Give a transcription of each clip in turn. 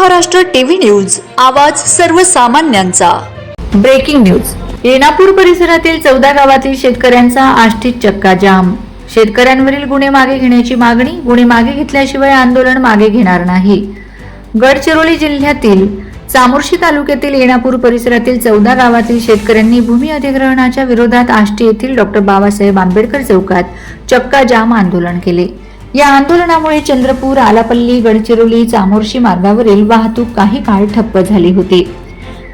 Maharashtra TV news, आवाज सर्वसामान्यांचा। Breaking news. Renapur परिसरातील 14 गावातील शेतकऱ्यांचा आष्टीत चक्का जाम। शेतकऱ्यांवरील गुन्हे मागे घेण्याची मागणी। गुन्हे मागे घेतल्याशिवाय आंदोलन मागे घेणार नाही। गडचिरोली जिल्ह्यातील चामोर्शी तालुक्यातील रेणापूर परिसरातील 14 गावातील शेतकऱ्यांनी भूमी अधिग्रहणाच्या विरोधात आष्टी येथील डॉ. बाबासाहेब आंबेडकर चौकात चक्का जाम आंदोलन केले। या आंदोलनामुळे चंद्रपूर, आलापल्ली, गडचिरोली, चामोर्शी मार्गावरील वाहतूक काही काळ ठप्प झाली होती।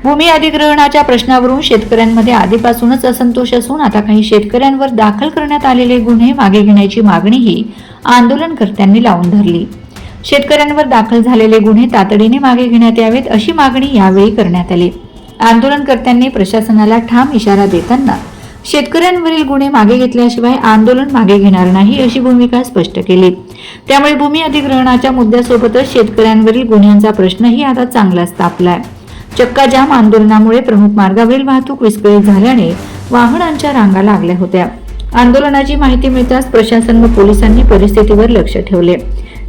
भूमी अधिग्रहणाच्या प्रश्नावरून शेतकऱ्यांमध्ये आधीपासूनच असंतोष असून आता काही शेतकऱ्यांवर दाखल करण्यात आलेले गुन्हे मागे घेण्याची मागणीही आंदोलनकर्त्यांनी लावून धरली। शेतकऱ्यांवर दाखल झालेले गुन्हे तातडीने मागे घेण्यात यावेत अशी मागणी यावेळी करण्यात आली। आंदोलनकर्त्यांनी प्रशासनाला ठाम इशारा देताना शेतकऱ्यांवरील गुन्हे मागे घेतल्याशिवाय आंदोलन मागे घेणार नाही अशी भूमिका स्पष्ट केली। त्यामुळे भूमी अधिग्रहणाच्या मुद्द्यासोबतच शेतकऱ्यांवरील गुन्ह्यांचा प्रश्नही आता चांगलाच तापलाय। चक्का जाम आंदोलनामुळे प्रमुख मार्गावरील वाहतूक विस्कळीत झाल्याने वाहनांच्या रांगा लागल्या होत्या। आंदोलनाची माहिती मिळताच प्रशासन व पोलिसांनी परिस्थितीवर लक्ष ठेवले।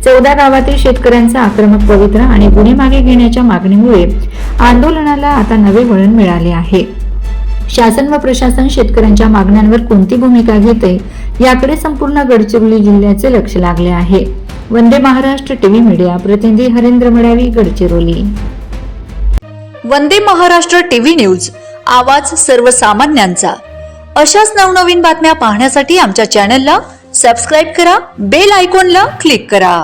14 गावातील शेतकऱ्यांचा आक्रमक पवित्रा आणि गुन्हे मागे घेण्याच्या मागणीमुळे आंदोलनाला आता नवे वळण मिळाले आहे। शासन व प्रशासन शेतकऱ्यांच्या मागण्यांवर कोणती भूमिका घेते याकडे संपूर्ण गडचिरोली जिल्ह्याचे लक्ष लागले आहे। वंदे महाराष्ट्र टीव्ही मीडिया प्रतिनिधी हरेंद्र मडावी, गडचिरोली। वंदे महाराष्ट्र टीव्ही न्यूज, आवाज सर्वसामान्यांचा। अशाच नवनवीन बातम्या पाहण्यासाठी आमच्या चॅनलला सबस्क्राइब करा, बेल आयकॉनला क्लिक करा।